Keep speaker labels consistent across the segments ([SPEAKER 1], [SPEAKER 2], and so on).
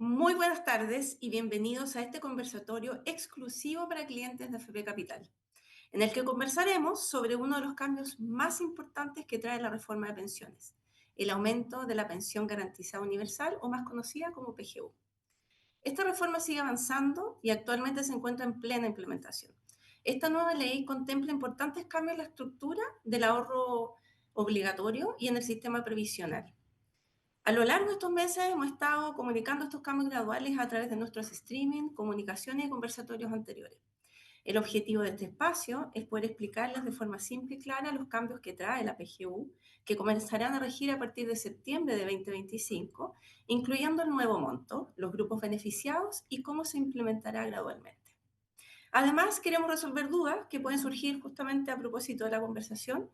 [SPEAKER 1] Muy buenas tardes y bienvenidos a este conversatorio exclusivo para clientes de FP Capital, en el que conversaremos sobre uno de los cambios más importantes que trae la reforma de pensiones, el aumento de la pensión garantizada universal o más conocida como PGU. Esta reforma sigue avanzando y actualmente se encuentra en plena implementación. Esta nueva ley contempla importantes cambios en la estructura del ahorro obligatorio y en el sistema previsional. A lo largo de estos meses hemos estado comunicando estos cambios graduales a través de nuestros streaming, comunicaciones y conversatorios anteriores. El objetivo de este espacio es poder explicarles de forma simple y clara los cambios que trae la PGU, que comenzarán a regir a partir de septiembre de 2025, incluyendo el nuevo monto, los grupos beneficiados y cómo se implementará gradualmente. Además, queremos resolver dudas que pueden surgir justamente a propósito de la conversación,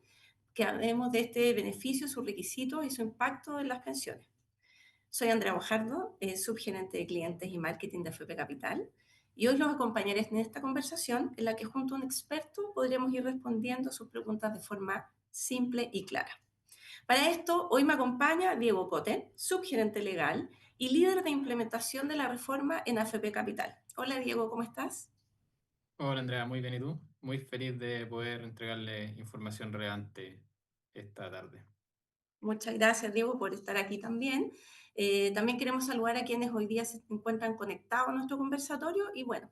[SPEAKER 1] que hablemos de este beneficio, sus requisitos y su impacto en las pensiones. Soy Andrea Bojardo, subgerente de clientes y marketing de FP Capital, y hoy los acompañaré en esta conversación en la que junto a un experto podremos ir respondiendo sus preguntas de forma simple y clara. Para esto, hoy me acompaña Diego Cote, subgerente legal y líder de implementación de la reforma en AFP Capital. Hola Diego, ¿cómo estás?
[SPEAKER 2] Hola Andrea, muy bien, ¿y tú? Muy feliz de poder entregarle información relevante esta tarde.
[SPEAKER 1] Muchas gracias, Diego, por estar aquí también. También queremos saludar a quienes hoy día se encuentran conectados a nuestro conversatorio y bueno,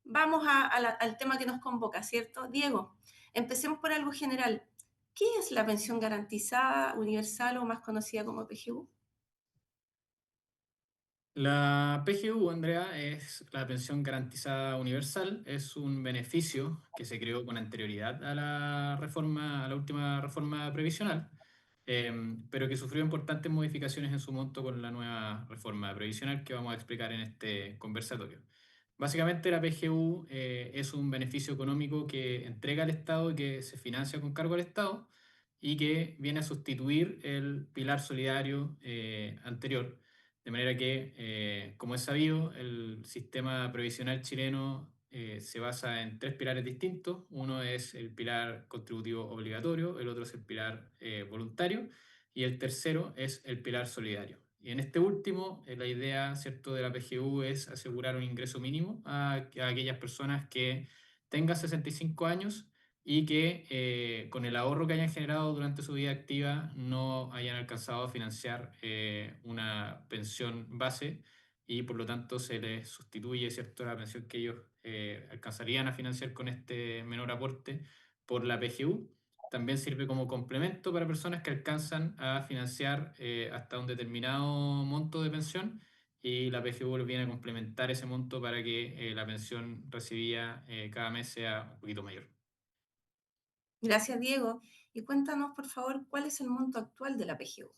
[SPEAKER 1] vamos al tema que nos convoca, ¿cierto? Diego, empecemos por algo general. ¿Qué es la pensión garantizada universal o más conocida como PGU?
[SPEAKER 2] La PGU, Andrea, es la pensión garantizada universal, es un beneficio que se creó con anterioridad a la reforma, a la última reforma previsional, pero que sufrió importantes modificaciones en su monto con la nueva reforma previsional que vamos a explicar en este conversatorio. Básicamente, la PGU es un beneficio económico que entrega al Estado y que se financia con cargo al Estado y que viene a sustituir el pilar solidario anterior. De manera que, como es sabido, el sistema previsional chileno se basa en tres pilares distintos. Uno es el pilar contributivo obligatorio, el otro es el pilar voluntario y el tercero es el pilar solidario. Y en este último, la idea, ¿cierto?, de la PGU es asegurar un ingreso mínimo a aquellas personas que tengan 65 años y que con el ahorro que hayan generado durante su vida activa no hayan alcanzado a financiar una pensión base y por lo tanto se les sustituye, ¿cierto?, la pensión que ellos alcanzarían a financiar con este menor aporte por la PGU. También sirve como complemento para personas que alcanzan a financiar hasta un determinado monto de pensión y la PGU viene a complementar ese monto para que la pensión recibida cada mes sea un poquito mayor.
[SPEAKER 1] Gracias, Diego. Y cuéntanos, por favor, cuál es el monto actual de la PGU.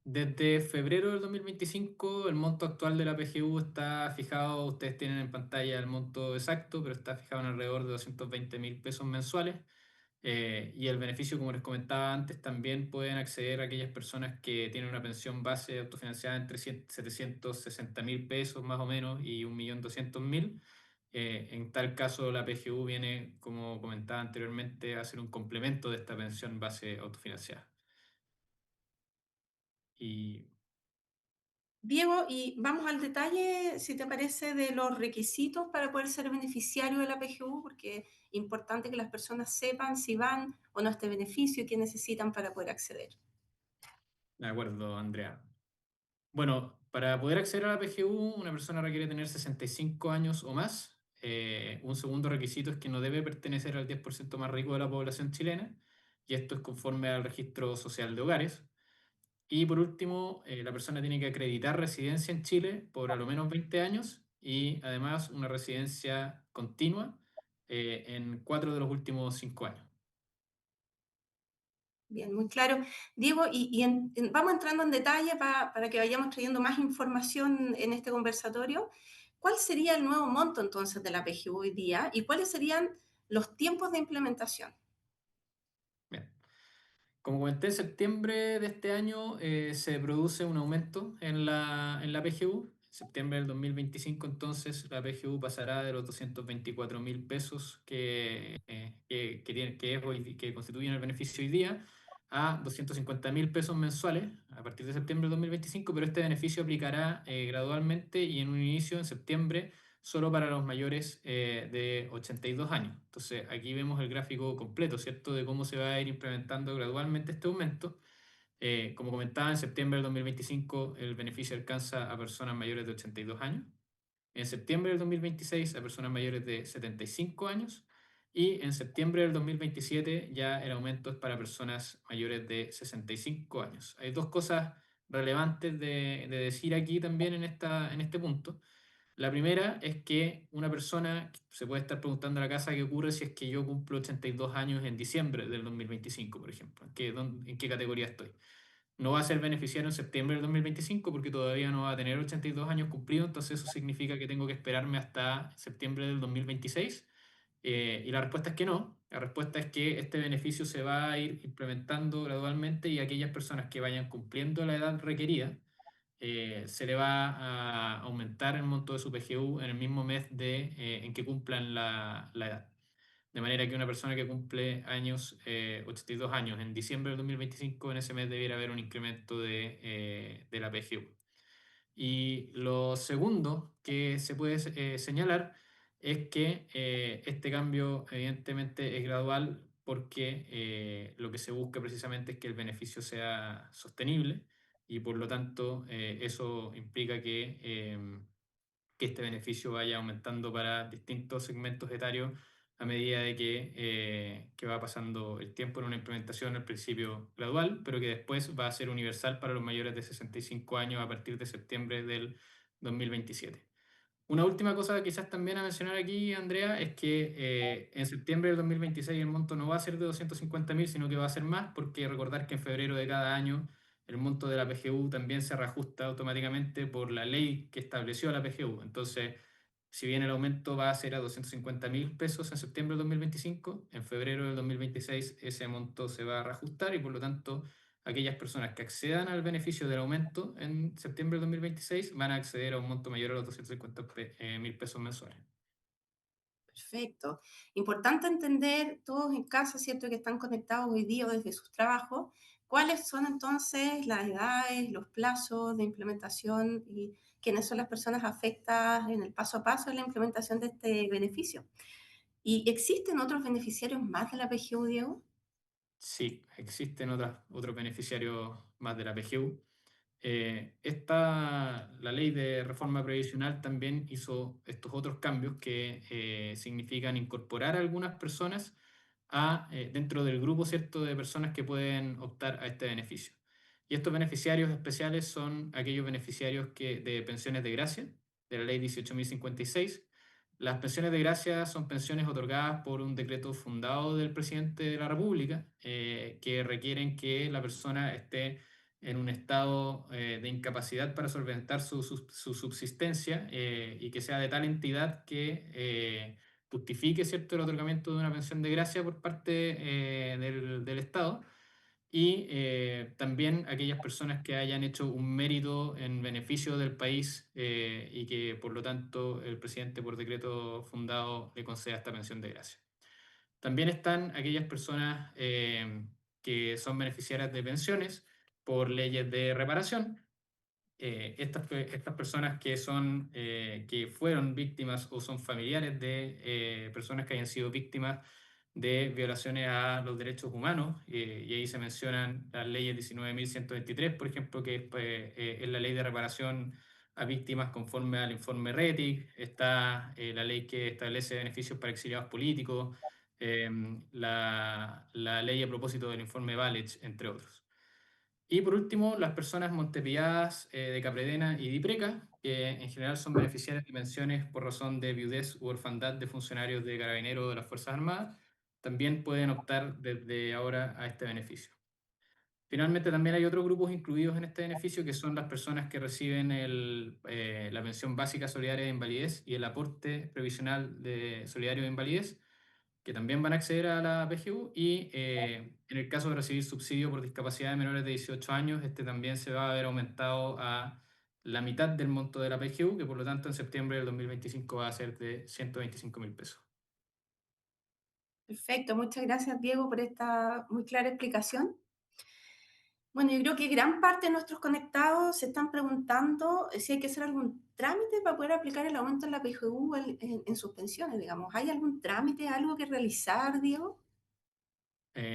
[SPEAKER 2] Desde febrero del 2025, el monto actual de la PGU está fijado, ustedes tienen en pantalla el monto exacto, pero está fijado en alrededor de 220.000 pesos mensuales. Y el beneficio, como les comentaba antes, también pueden acceder a aquellas personas que tienen una pensión base autofinanciada entre 760.000 pesos más o menos y 1.200.000. En tal caso, la PGU viene, como comentaba anteriormente, a ser un complemento de esta pensión base autofinanciada. Y
[SPEAKER 1] Diego, y vamos al detalle, si te parece, de los requisitos para poder ser beneficiario de la PGU, porque es importante que las personas sepan si van o no a este beneficio y qué necesitan para poder acceder.
[SPEAKER 2] de acuerdo, Andrea. Bueno, para poder acceder a la PGU, una persona requiere tener 65 años o más. Un segundo requisito es que no debe pertenecer al 10% más rico de la población chilena, y esto es conforme al registro social de hogares. Y por último, la persona tiene que acreditar residencia en Chile por a lo menos 20 años y además una residencia continua en 4 de los últimos 5 años.
[SPEAKER 1] Bien, muy claro. Diego, vamos entrando en detalle para que vayamos trayendo más información en este conversatorio. ¿Cuál sería el nuevo monto entonces de la PGU hoy día y cuáles serían los tiempos de implementación?
[SPEAKER 2] Bien. Como comenté, en septiembre de este año se produce un aumento en la PGU. En septiembre del 2025, entonces, la PGU pasará de los 224.000 pesos que constituyen el beneficio hoy día a 250.000 pesos mensuales a partir de septiembre del 2025, pero este beneficio aplicará gradualmente y en un inicio en septiembre solo para los mayores de 82 años. Entonces, aquí vemos el gráfico completo, ¿cierto?, de cómo se va a ir implementando gradualmente este aumento. Como comentaba, en septiembre del 2025 el beneficio alcanza a personas mayores de 82 años, en septiembre del 2026 a personas mayores de 75 años y en septiembre del 2027 ya el aumento es para personas mayores de 65 años. Hay dos cosas relevantes de decir aquí también en este punto. La primera es que una persona se puede estar preguntando a la casa qué ocurre si es que yo cumplo 82 años en diciembre del 2025, por ejemplo. En qué categoría estoy? No va a ser beneficiario en septiembre del 2025 porque todavía no va a tener 82 años cumplidos, entonces eso significa que tengo que esperarme hasta septiembre del 2026. Y la respuesta es que no. La respuesta es que este beneficio se va a ir implementando gradualmente y aquellas personas que vayan cumpliendo la edad requerida, se le va a aumentar el monto de su PGU en el mismo mes en que cumplan la edad. De manera que una persona que cumple años, 82 años en diciembre del 2025, en ese mes debiera haber un incremento de la PGU. Y lo segundo que se puede señalar es que este cambio evidentemente es gradual porque lo que se busca precisamente es que el beneficio sea sostenible y por lo tanto eso implica que este beneficio vaya aumentando para distintos segmentos etarios a medida de que va pasando el tiempo en una implementación al principio gradual, pero que después va a ser universal para los mayores de 65 años a partir de septiembre del 2027. Una última cosa quizás también a mencionar aquí, Andrea, es que en septiembre del 2026 el monto no va a ser de 250.000, sino que va a ser más, porque recordar que en febrero de cada año el monto de la PGU también se reajusta automáticamente por la ley que estableció la PGU. Entonces, si bien el aumento va a ser a 250.000 pesos en septiembre del 2025, en febrero del 2026 ese monto se va a reajustar y por lo tanto aquellas personas que accedan al beneficio del aumento en septiembre del 2026 van a acceder a un monto mayor a los 250.000 pesos mensuales.
[SPEAKER 1] Perfecto. Importante entender todos en casa, ¿cierto?, que están conectados hoy día o desde sus trabajos, cuáles son entonces las edades, los plazos de implementación y quiénes son las personas afectadas en el paso a paso de la implementación de este beneficio. ¿Y existen otros beneficiarios más de la PGU, Diego?
[SPEAKER 2] Sí, existen otros beneficiarios más de la PGU. La ley de reforma previsional también hizo estos otros cambios que significan incorporar a algunas personas dentro del grupo, ¿cierto?, de personas que pueden optar a este beneficio. Y estos beneficiarios especiales son aquellos beneficiarios de pensiones de gracia, de la ley 18.056. Las pensiones de gracia son pensiones otorgadas por un decreto fundado del presidente de la República, que requieren que la persona esté en un estado de incapacidad para solventar su subsistencia y que sea de tal entidad que justifique, ¿cierto?, el otorgamiento de una pensión de gracia por parte del Estado y también aquellas personas que hayan hecho un mérito en beneficio del país y que por lo tanto el presidente por decreto fundado le conceda esta pensión de gracia. También están aquellas personas que son beneficiarias de pensiones por leyes de reparación. Estas personas que fueron víctimas o son familiares de personas que hayan sido víctimas de violaciones a los derechos humanos, y ahí se mencionan las leyes 19.123, por ejemplo, que es la ley de reparación a víctimas conforme al informe RETIC. Está la ley que establece beneficios para exiliados políticos, eh, la ley a propósito del informe Valech, entre otros. Y por último, las personas montepilladas de Capredena y Dipreca, que en general son beneficiarias de pensiones por razón de viudez u orfandad de funcionarios de Carabineros o de las Fuerzas Armadas, también pueden optar desde ahora a este beneficio. Finalmente, también hay otros grupos incluidos en este beneficio, que son las personas que reciben la pensión básica solidaria de invalidez y el aporte previsional solidario de invalidez, que también van a acceder a la PGU y en el caso de recibir subsidio por discapacidad de menores de 18 años, este también se va a ver aumentado a la mitad del monto de la PGU, que por lo tanto en septiembre del 2025 va a ser de 125.000 pesos.
[SPEAKER 1] Perfecto, muchas gracias, Diego, por esta muy clara explicación. Bueno, yo creo que gran parte de nuestros conectados se están preguntando si hay que hacer algún trámite para poder aplicar el aumento en la PGU en sus pensiones, digamos. ¿Hay algún trámite, algo que realizar, Diego?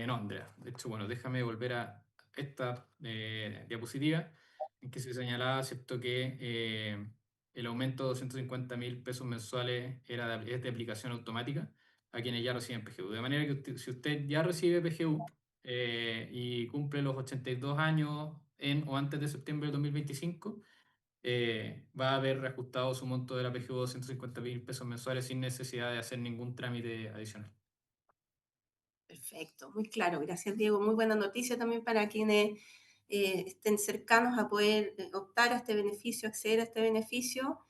[SPEAKER 2] No, Andrea. De hecho, bueno, déjame volver a esta diapositiva en que se señalaba, ¿cierto?, que el aumento de 250.000 pesos mensuales es de aplicación automática a quienes ya reciben PGU. De manera que si usted ya recibe PGU y cumple los 82 años en o antes de septiembre del 2025, va a haber reajustado su monto de la PGU de 250.000 pesos mensuales sin necesidad de hacer ningún trámite adicional.
[SPEAKER 1] Perfecto, muy claro. Gracias, Diego. Muy buena noticia también para quienes estén cercanos a poder optar a este beneficio, acceder a este beneficio,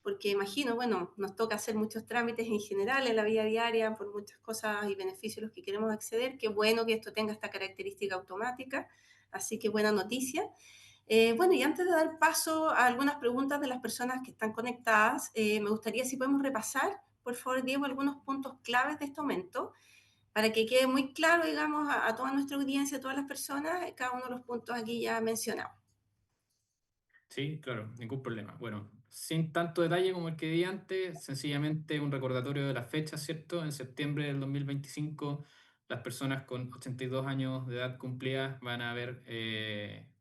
[SPEAKER 1] porque imagino, bueno, nos toca hacer muchos trámites en general en la vida diaria por muchas cosas y beneficios a los que queremos acceder. Qué bueno que esto tenga esta característica automática, así que buena noticia. Bueno, y antes de dar paso a algunas preguntas de las personas que están conectadas, me gustaría si podemos repasar, por favor, Diego, algunos puntos claves de este momento para que quede muy claro, digamos, a toda nuestra audiencia, a todas las personas, cada uno de los puntos aquí ya mencionados.
[SPEAKER 2] Sí, claro, ningún problema. Bueno, sin tanto detalle como el que di antes, sencillamente un recordatorio de las fechas, ¿cierto? En septiembre del 2025, las personas con 82 años de edad cumplidas van a ver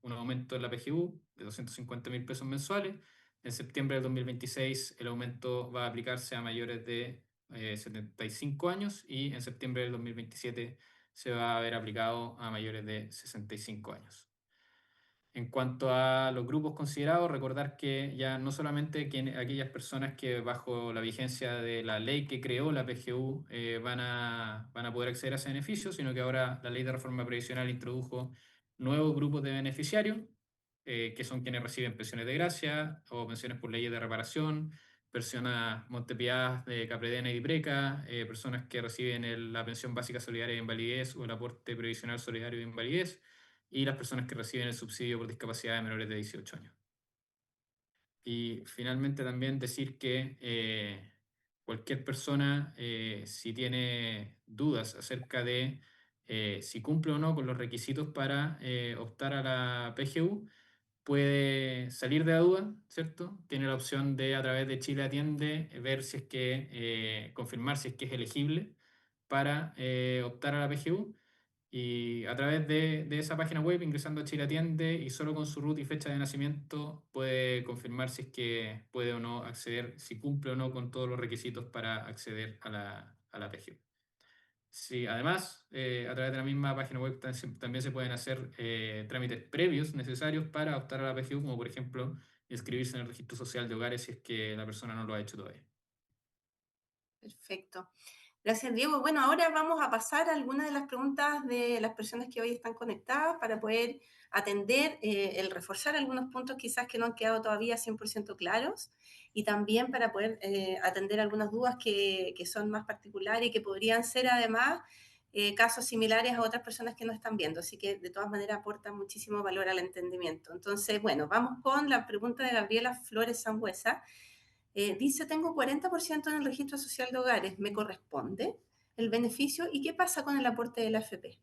[SPEAKER 2] un aumento en la PGU de 250.000 pesos mensuales. En septiembre del 2026, el aumento va a aplicarse a mayores de 75 años y en septiembre del 2027 se va a ver aplicado a mayores de 65 años. En cuanto a los grupos considerados, recordar que ya no solamente aquellas personas que bajo la vigencia de la ley que creó la PGU van a poder acceder a ese beneficio, sino que ahora la ley de reforma previsional introdujo nuevos grupos de beneficiarios, que son quienes reciben pensiones de gracia o pensiones por leyes de reparación, personas montepiadas de Capredena y Dipreca, personas que reciben la pensión básica solidaria de invalidez o el aporte previsional solidario de invalidez y las personas que reciben el subsidio por discapacidad de menores de 18 años. Y finalmente también decir que cualquier persona, si tiene dudas acerca de si cumple o no con los requisitos para optar a la PGU, puede salir de la duda, ¿cierto? Tiene la opción de, a través de Chile Atiende, ver si es que, confirmar si es que es elegible para optar a la PGU. Y a través de esa página web, ingresando a Chile Atiende y solo con su RUT y fecha de nacimiento, puede confirmar si es que puede o no acceder, si cumple o no con todos los requisitos para acceder a la PGU. Sí, además, a través de la misma página web también se pueden hacer trámites previos necesarios para optar a la PGU, como por ejemplo inscribirse en el registro social de hogares si es que la persona no lo ha hecho todavía.
[SPEAKER 1] Perfecto. Gracias, Diego. Bueno, ahora vamos a pasar a algunas de las preguntas de las personas que hoy están conectadas para poder atender, el reforzar algunos puntos quizás que no han quedado todavía 100% claros y también para poder atender algunas dudas que son más particulares y que podrían ser además casos similares a otras personas que no están viendo. Así que de todas maneras aportan muchísimo valor al entendimiento. Entonces, bueno, vamos con la pregunta de Gabriela Flores Sangüesa. Dice, tengo 40% en el registro social de hogares, ¿me corresponde el beneficio? ¿Y qué pasa con el aporte de la AFP?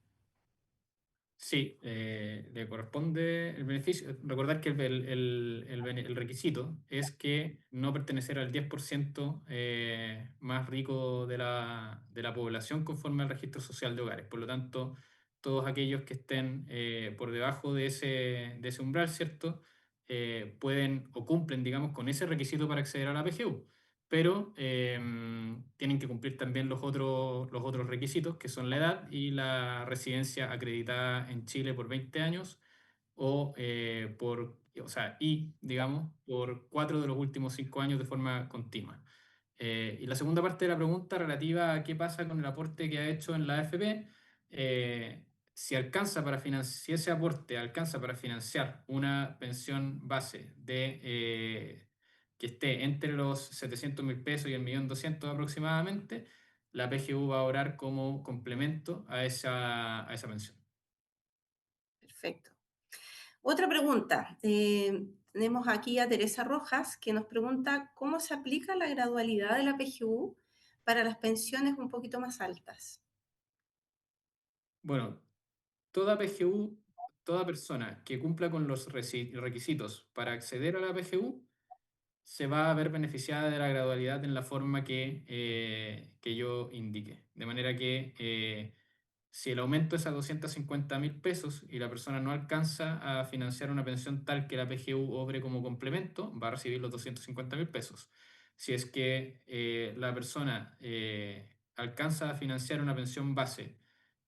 [SPEAKER 2] Sí, le corresponde el beneficio. Recordar que el requisito es que no pertenecer al 10% más rico de la población conforme al registro social de hogares. Por lo tanto, todos aquellos que estén por debajo de ese umbral, ¿cierto? Pueden o cumplen, digamos, con ese requisito para acceder a la PGU, pero tienen que cumplir también los otros requisitos, que son la edad y la residencia acreditada en Chile por 20 años o sea, digamos, por 4 de los últimos 5 años de forma continua. Y la segunda parte de la pregunta relativa a qué pasa con el aporte que ha hecho en la AFP, si ese aporte alcanza para financiar una pensión base que esté entre los 700.000 pesos y el 1.200.000 aproximadamente, la PGU va a obrar como complemento a esa pensión.
[SPEAKER 1] Perfecto. Otra pregunta. Tenemos aquí a Teresa Rojas que nos pregunta cómo se aplica la gradualidad de la PGU para las pensiones un poquito más altas.
[SPEAKER 2] Bueno, toda PGU toda persona que cumpla con los requisitos para acceder a la PGU se va a ver beneficiada de la gradualidad en la forma que yo indique. De manera que si el aumento es a 250.000 pesos y la persona no alcanza a financiar una pensión tal que la PGU obre como complemento, va a recibir los 250.000 pesos. Si es que la persona alcanza a financiar una pensión base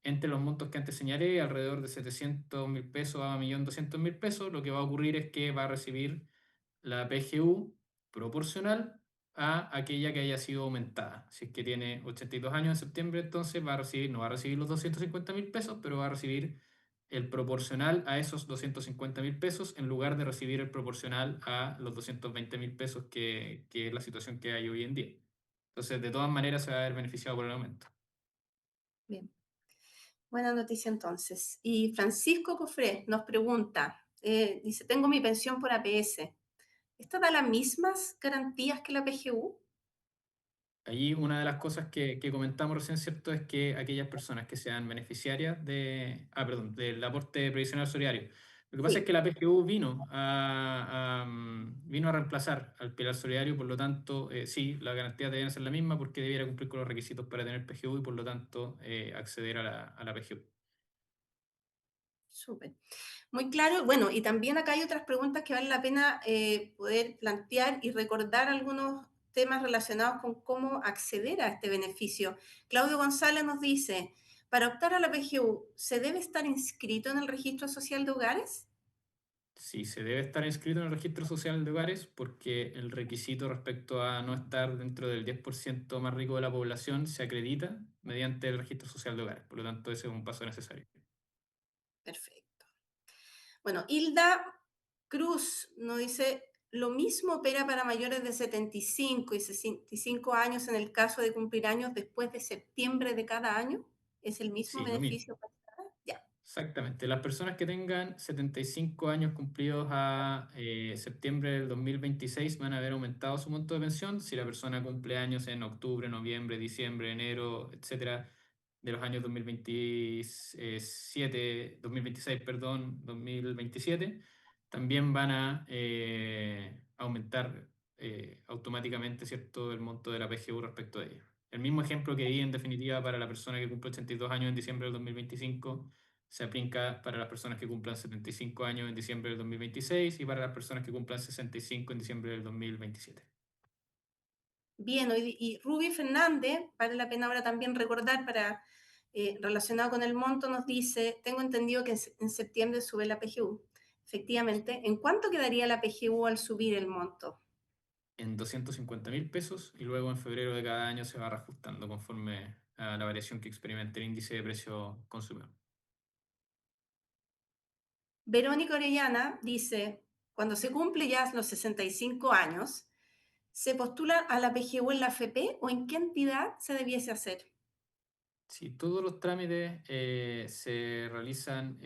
[SPEAKER 2] entre los montos que antes señalé, alrededor de 700.000 pesos a 1.200.000 pesos, lo que va a ocurrir es que va a recibir la PGU proporcional a aquella que haya sido aumentada. Si es que tiene 82 años en septiembre, entonces va a recibir, no va a recibir los 250.000 pesos, pero va a recibir el proporcional a esos 250.000 pesos en lugar de recibir el proporcional a los 220.000 pesos que es la situación que hay hoy en día. Entonces, de todas maneras, se va a ver beneficiado por el aumento.
[SPEAKER 1] Bien, buena noticia entonces. Y Francisco Cofré nos pregunta, dice, tengo mi pensión por APS. ¿Esta da las mismas garantías que la PGU?
[SPEAKER 2] Allí una de las cosas que comentamos recién, ¿cierto? Es que aquellas personas que sean beneficiarias perdón, del aporte previsional solidario. Lo que pasa es
[SPEAKER 1] Sí.
[SPEAKER 2] que la PGU vino a reemplazar al pilar solidario, por lo tanto, sí, las garantías deben ser la misma porque debiera cumplir con los requisitos para tener PGU y por lo tanto acceder a la PGU.
[SPEAKER 1] Súper. Muy claro. Bueno, y también acá hay otras preguntas que vale la pena poder plantear y recordar algunos temas relacionados con cómo acceder a este beneficio. Claudio González nos dice, para optar a la PGU, ¿se debe estar inscrito en el registro social de hogares?
[SPEAKER 2] Sí, se debe estar inscrito en el registro social de hogares porque el requisito respecto a no estar dentro del 10% más rico de la población se acredita mediante el registro social de hogares. Por lo tanto, ese es un paso necesario.
[SPEAKER 1] Perfecto. Bueno, Hilda Cruz nos dice, lo mismo opera para mayores de 75 y 65 años en el caso de cumplir años después de septiembre de cada año. ¿Es el mismo
[SPEAKER 2] Sí, lo mismo.
[SPEAKER 1] beneficio para cada? Ya,
[SPEAKER 2] Exactamente. Las personas que tengan 75 años cumplidos a septiembre del 2026 van a haber aumentado su monto de pensión. Si la persona cumple años en octubre, noviembre, diciembre, enero, etcétera, de los años 2027, 2026, perdón, 2027, también van a aumentar automáticamente, ¿cierto?, el monto de la PGU respecto de ello. El mismo ejemplo que di en definitiva para la persona que cumple 82 años en diciembre del 2025 se aplica para las personas que cumplan 75 años en diciembre del 2026 y para las personas que cumplan 65 en diciembre del 2027.
[SPEAKER 1] bien. Y Ruby Fernández, vale la pena ahora también recordar para relacionado con el monto, nos dice, tengo entendido que en septiembre sube la PGU. Efectivamente, ¿en cuánto quedaría la PGU al subir el monto?
[SPEAKER 2] En 250.000 pesos y luego en febrero de cada año se va reajustando conforme a la variación que experimente el índice de precio consumidor.
[SPEAKER 1] Verónica Orellana dice, cuando se cumple ya los 65 años, ¿se postula a la PGU en la AFP o en qué entidad se debiese hacer?
[SPEAKER 2] Sí, todos los trámites se realizan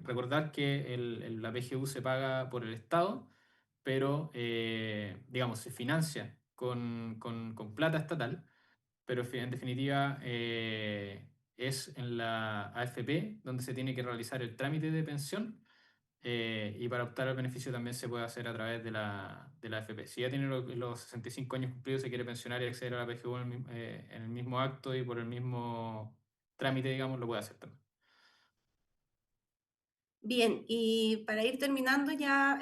[SPEAKER 2] recordar que la PGU se paga por el Estado, pero digamos, se financia con plata estatal, pero en definitiva es en la AFP donde se tiene que realizar el trámite de pensión y para optar al beneficio también se puede hacer a través de la AFP. Si ya tiene los 65 años cumplidos, se quiere pensionar y acceder a la PGU en el mismo acto y por el mismo trámite, digamos, lo puede hacer también.
[SPEAKER 1] Bien, y para ir terminando ya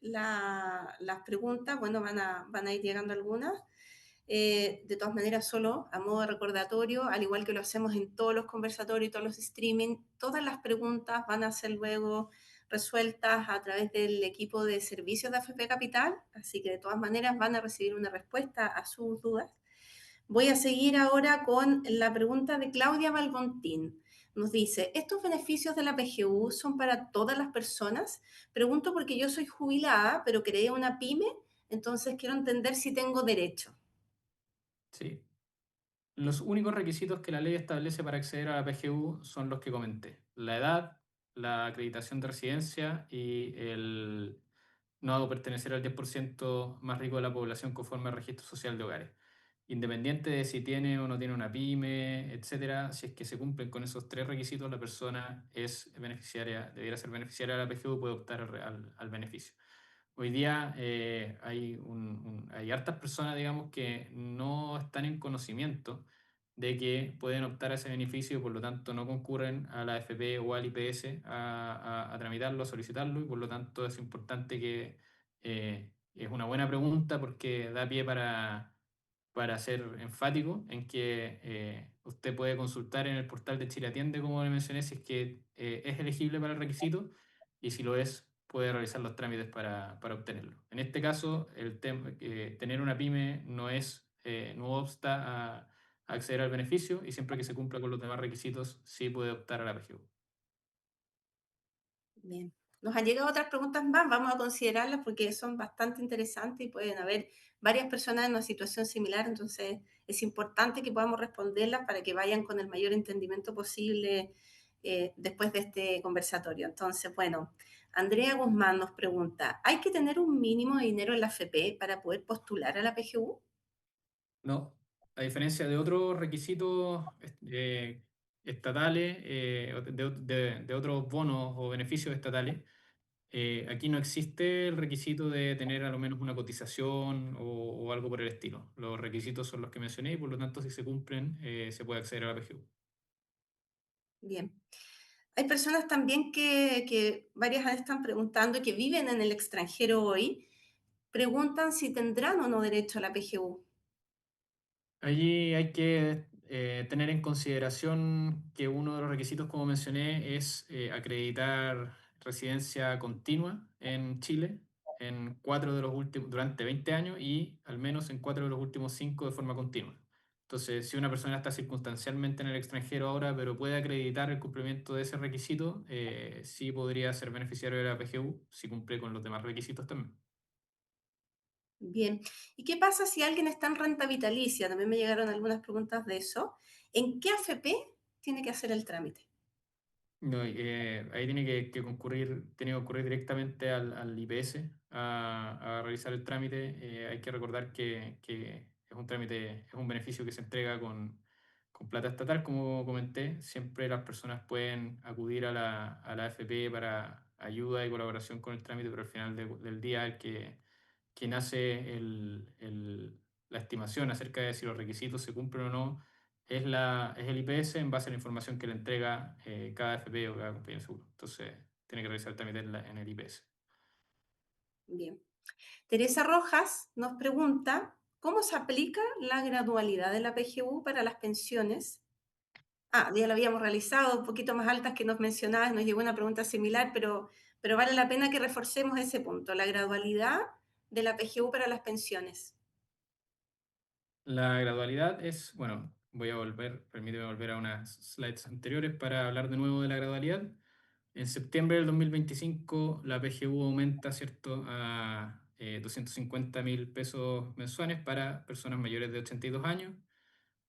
[SPEAKER 1] las preguntas, bueno, van a ir llegando algunas. De todas maneras, solo a modo de recordatorio, al igual que lo hacemos en todos los conversatorios y todos los streaming, todas las preguntas van a ser luego resueltas a través del equipo de servicios de AFP Capital, así que de todas maneras van a recibir una respuesta a sus dudas. Voy a seguir ahora con la pregunta de Claudia Balbontín. Nos dice, ¿estos beneficios de la PGU son para todas las personas? Pregunto porque yo soy jubilada, pero creé una pyme, entonces quiero entender si tengo derecho.
[SPEAKER 2] Sí. Los únicos requisitos que la ley establece para acceder a la PGU son los que comenté: la edad, la acreditación de residencia y el no pertenecer al 10% más rico de la población conforme al registro social de hogares. independiente de si tiene o no tiene una pyme, etcétera, si es que se cumplen con esos tres requisitos, la persona es beneficiaria, debiera ser beneficiaria de la PGU, puede optar al beneficio. Hoy día hay hartas personas, digamos, que no están en conocimiento de que pueden optar a ese beneficio y por lo tanto no concurren a la AFP o al IPS a tramitarlo, a solicitarlo, y por lo tanto es importante que es una buena pregunta porque da pie para ser enfático en que usted puede consultar en el portal de Chile Atiende, como le mencioné, si es que es elegible para el requisito, y si lo es, puede realizar los trámites para obtenerlo. En este caso, tener una pyme no obsta a acceder al beneficio, y siempre que se cumpla con los demás requisitos, sí puede optar a la PGU.
[SPEAKER 1] Bien. Nos han llegado otras preguntas más, vamos a considerarlas porque son bastante interesantes y pueden haber varias personas en una situación similar, entonces es importante que podamos responderlas para que vayan con el mayor entendimiento posible después de este conversatorio. Entonces, bueno, Andrea Guzmán nos pregunta, ¿hay que tener un mínimo de dinero en la FP para poder postular a la PGU?
[SPEAKER 2] No, a diferencia de otros requisitos estatales, de otros bonos o beneficios estatales, aquí no existe el requisito de tener a lo menos una cotización o algo por el estilo. Los requisitos son los que mencioné y por lo tanto si se cumplen se puede acceder a la PGU.
[SPEAKER 1] Bien. Hay personas también que varias están preguntando, que viven en el extranjero hoy, preguntan si tendrán o no derecho a la PGU.
[SPEAKER 2] Allí hay que tener en consideración que uno de los requisitos, como mencioné, es acreditar residencia continua en Chile en durante 20 años y al menos en 4 de los últimos 5 de forma continua. Entonces, si una persona está circunstancialmente en el extranjero ahora, pero puede acreditar el cumplimiento de ese requisito, sí podría ser beneficiario de la PGU si cumple con los demás requisitos también.
[SPEAKER 1] Bien. ¿Y qué pasa si alguien está en renta vitalicia? También me llegaron algunas preguntas de eso. ¿En qué AFP tiene que hacer el trámite?
[SPEAKER 2] No, ahí tiene que concurrir directamente al IPS a realizar el trámite. Hay que recordar que es un trámite, es un beneficio que se entrega con plata estatal, como comenté. Siempre las personas pueden acudir a la AFP para ayuda y colaboración con el trámite, pero al final del día quien hace la estimación acerca de si los requisitos se cumplen o no es el IPS en base a la información que le entrega cada FP o cada compañía de seguro. Entonces, tiene que realizar el trámite en el IPS.
[SPEAKER 1] Bien. Teresa Rojas nos pregunta, ¿cómo se aplica la gradualidad de la PGU para las pensiones? Ah, ya lo habíamos realizado, un poquito más altas que nos mencionabas, nos llegó una pregunta similar, pero vale la pena que reforcemos ese punto, la gradualidad de la PGU para las pensiones.
[SPEAKER 2] La gradualidad es, bueno, permíteme volver a unas slides anteriores para hablar de nuevo de la gradualidad. En septiembre del 2025 la PGU aumenta, ¿cierto?, a 250.000 pesos mensuales para personas mayores de 82 años.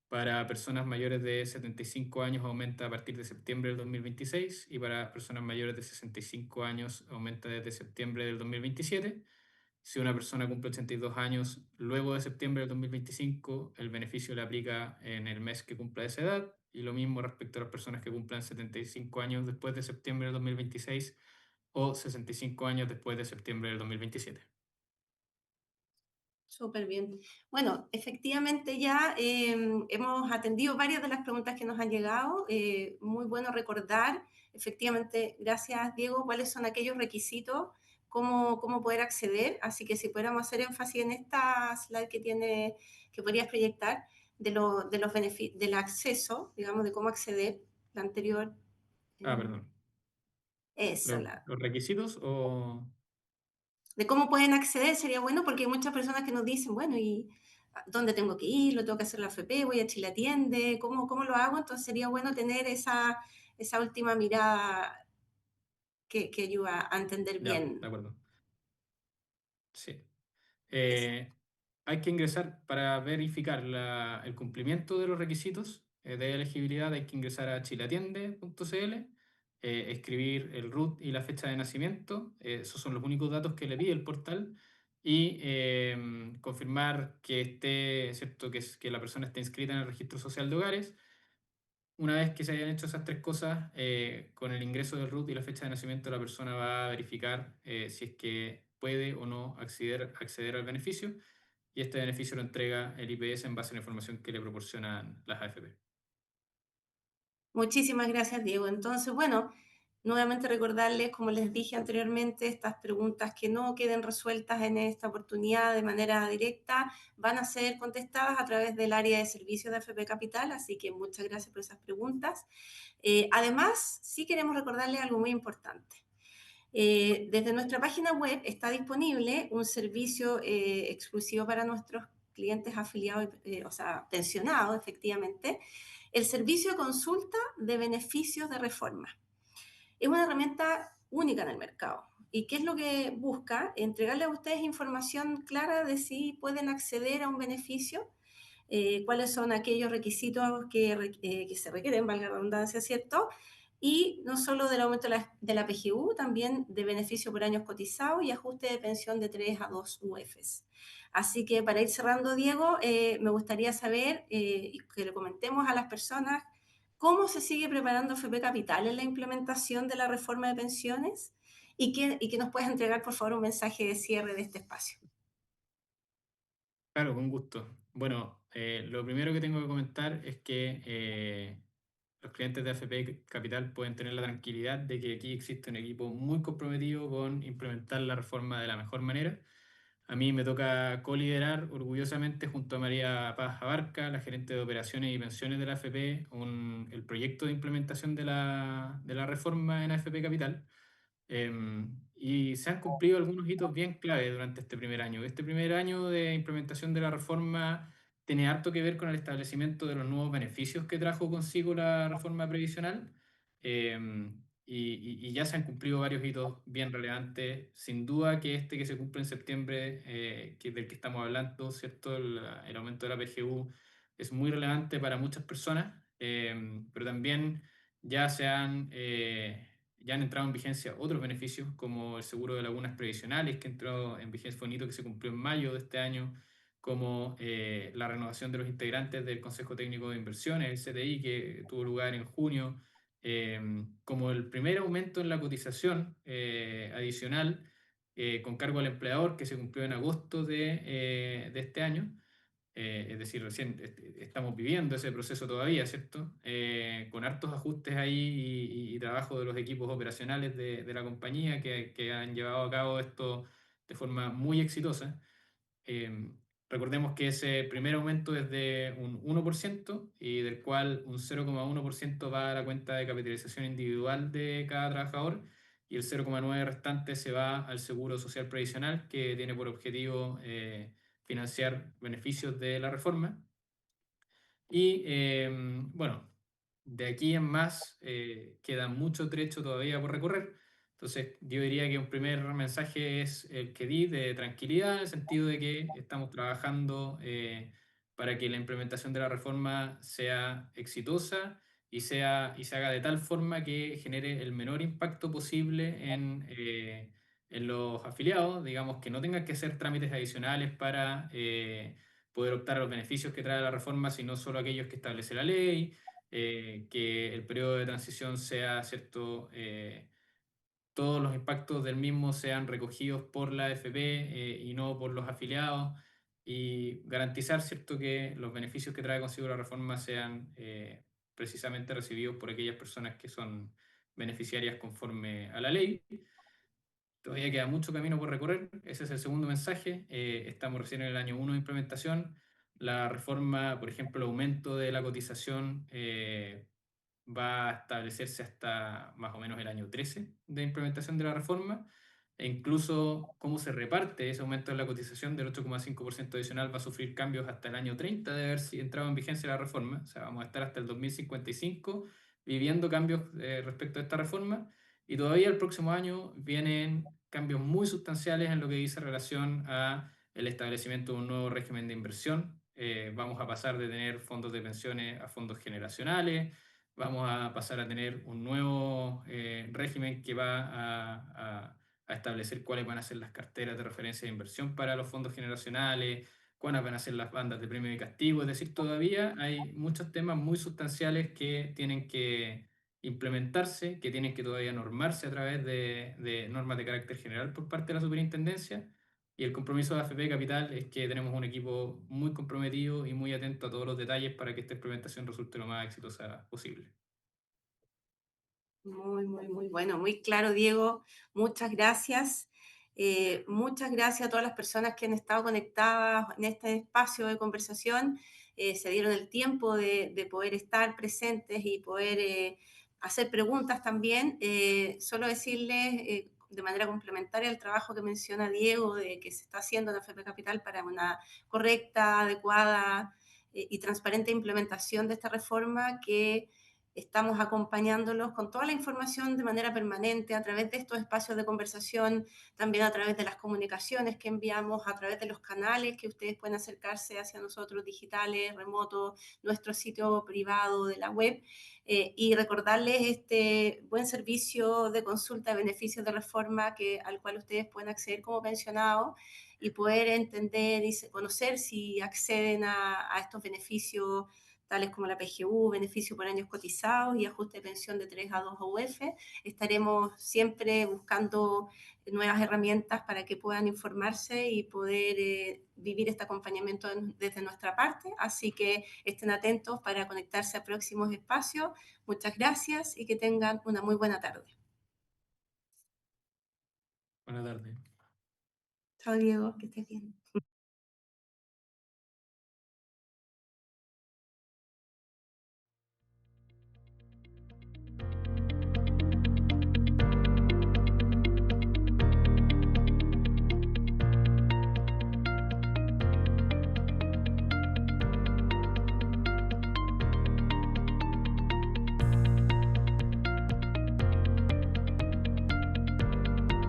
[SPEAKER 2] Para personas mayores de 75 años aumenta a partir de septiembre del 2026, y para personas mayores de 65 años aumenta desde septiembre del 2027. Si una persona cumple 82 años luego de septiembre del 2025, el beneficio le aplica en el mes que cumpla esa edad, y lo mismo respecto a las personas que cumplan 75 años después de septiembre del 2026 o 65 años después de septiembre del 2027.
[SPEAKER 1] Súper bien. Bueno, efectivamente ya hemos atendido varias de las preguntas que nos han llegado. Muy bueno recordar, efectivamente, gracias Diego, cuáles son aquellos requisitos, cómo poder acceder. Así que si pudiéramos hacer énfasis en esta slide que podrías proyectar, de los beneficios, del acceso, digamos, de cómo acceder, la anterior,
[SPEAKER 2] Ah,
[SPEAKER 1] eh,
[SPEAKER 2] perdón.
[SPEAKER 1] eso,
[SPEAKER 2] ¿Los requisitos o...?
[SPEAKER 1] de cómo pueden acceder sería bueno porque hay muchas personas que nos dicen, bueno, ¿y dónde tengo que ir? ¿Lo tengo que hacer en la FP? ¿Voy a Chile Atiende? ¿Cómo lo hago? Entonces sería bueno tener esa última mirada que ayuda a entender
[SPEAKER 2] Ya, de
[SPEAKER 1] bien.
[SPEAKER 2] acuerdo. Sí.
[SPEAKER 1] Eso.
[SPEAKER 2] Hay que ingresar para verificar el cumplimiento de los requisitos de elegibilidad. Hay que ingresar a chileatiende.cl, escribir el RUT y la fecha de nacimiento. Esos son los únicos datos que le pide el portal. y confirmar que esté, ¿cierto? Que la persona esté inscrita en el registro social de hogares. Una vez que se hayan hecho esas tres cosas, con el ingreso del RUT y la fecha de nacimiento, la persona va a verificar si es que puede o no acceder al beneficio, y este beneficio lo entrega el IPS en base a la información que le proporcionan las AFP.
[SPEAKER 1] Muchísimas gracias, Diego. Entonces, bueno, nuevamente recordarles, como les dije anteriormente, estas preguntas que no queden resueltas en esta oportunidad de manera directa van a ser contestadas a través del área de servicios de AFP Capital, así que muchas gracias por esas preguntas. Además, sí queremos recordarles algo muy importante. Desde nuestra página web está disponible un servicio exclusivo para nuestros clientes afiliados, o sea, pensionados, efectivamente, el servicio de consulta de beneficios de reforma. Es una herramienta única en el mercado. ¿Y qué es lo que busca? Entregarle a ustedes información clara de si pueden acceder a un beneficio, cuáles son aquellos requisitos que se requieren, valga la redundancia, ¿cierto? Y no solo del aumento de la PGU, también de beneficio por años cotizados y ajuste de pensión de 3 a 2 UFs. Así que para ir cerrando, Diego, me gustaría saber y que le comentemos a las personas cómo se sigue preparando FP Capital en la implementación de la reforma de pensiones y que nos puedas entregar, por favor, un mensaje de cierre de este espacio.
[SPEAKER 2] Claro, con gusto. Bueno, lo primero que tengo que comentar es que los clientes de AFP Capital pueden tener la tranquilidad de que aquí existe un equipo muy comprometido con implementar la reforma de la mejor manera. A mí me toca coliderar orgullosamente junto a María Paz Abarca, la gerente de operaciones y pensiones de la AFP, el proyecto de implementación de la reforma en AFP Capital. Y se han cumplido algunos hitos bien clave durante este primer año. Este primer año de implementación de la reforma tiene harto que ver con el establecimiento de los nuevos beneficios que trajo consigo la reforma previsional. Y ya se han cumplido varios hitos bien relevantes. Sin duda que este que se cumple en septiembre, del que estamos hablando, ¿cierto? El aumento de la PGU es muy relevante para muchas personas, pero también ya se han... ya han entrado en vigencia otros beneficios, como el seguro de lagunas previsionales, que entró en vigencia, fue un hito que se cumplió en mayo de este año, como la renovación de los integrantes del Consejo Técnico de Inversiones, el CTI, que tuvo lugar en junio, como el primer aumento en la cotización adicional con cargo al empleador, que se cumplió en agosto de este año. Es decir, recién estamos viviendo ese proceso todavía, ¿cierto? Con hartos ajustes ahí y trabajo de los equipos operacionales de la compañía que han llevado a cabo esto de forma muy exitosa. Eh, Recordemos que ese primer aumento es de un 1% y del cual un 0,1% va a la cuenta de capitalización individual de cada trabajador, y el 0,9% restante se va al seguro social previsional, que tiene por objetivo financiar beneficios de la reforma. Y bueno, de aquí en más queda mucho trecho todavía por recorrer. Entonces, yo diría que un primer mensaje es el que di de tranquilidad, en el sentido de que estamos trabajando para que la implementación de la reforma sea exitosa y se haga de tal forma que genere el menor impacto posible en los afiliados, digamos, que no tengan que hacer trámites adicionales para poder optar a los beneficios que trae la reforma, sino solo aquellos que establece la ley, que el periodo de transición sea, ¿cierto? Todos los impactos del mismo sean recogidos por la AFP y no por los afiliados, y garantizar, ¿cierto?, que los beneficios que trae consigo la reforma sean precisamente recibidos por aquellas personas que son beneficiarias conforme a la ley. Todavía queda mucho camino por recorrer, ese es el segundo mensaje. Estamos recién en el año 1 de implementación. La reforma, por ejemplo, el aumento de la cotización va a establecerse hasta más o menos el año 13 de implementación de la reforma, e incluso cómo se reparte ese aumento de la cotización del 8,5% adicional va a sufrir cambios hasta el año 30 de haber entrado en vigencia la reforma. O sea, vamos a estar hasta el 2055 viviendo cambios respecto a esta reforma, y todavía el próximo año vienen cambios muy sustanciales en lo que dice relación a el establecimiento de un nuevo régimen de inversión. Vamos a pasar de tener fondos de pensiones a fondos generacionales. Vamos a pasar a tener un nuevo régimen que va a a establecer cuáles van a ser las carteras de referencia de inversión para los fondos generacionales, cuáles van a ser las bandas de premio y castigo. Es decir, todavía hay muchos temas muy sustanciales que tienen que implementarse, que tienen que todavía normarse a través de normas de carácter general por parte de la superintendencia. Y el compromiso de AFP Capital es que tenemos un equipo muy comprometido y muy atento a todos los detalles para que esta implementación resulte lo más exitosa posible.
[SPEAKER 1] Muy, muy, muy bueno, muy claro, Diego. Muchas gracias. Muchas gracias a todas las personas que han estado conectadas en este espacio de conversación. Se dieron el tiempo de poder estar presentes y poder hacer preguntas también. Solo decirles de manera complementaria al trabajo que menciona Diego, de que se está haciendo en la FP Capital para una correcta, adecuada y transparente implementación de esta reforma, que estamos acompañándolos con toda la información de manera permanente a través de estos espacios de conversación, también a través de las comunicaciones que enviamos, a través de los canales que ustedes pueden acercarse hacia nosotros, digitales, remotos, nuestro sitio privado de la web, y recordarles este buen servicio de consulta de beneficios de reforma al cual ustedes pueden acceder como pensionados y poder entender y conocer si acceden a estos beneficios tales como la PGU, beneficio por años cotizados y ajuste de pensión de 3 a 2 UF. Estaremos siempre buscando nuevas herramientas para que puedan informarse y poder vivir este acompañamiento desde nuestra parte. Así que estén atentos para conectarse a próximos espacios. Muchas gracias y que tengan una muy buena tarde.
[SPEAKER 2] Buenas tardes.
[SPEAKER 1] Chao, Diego, que estés bien.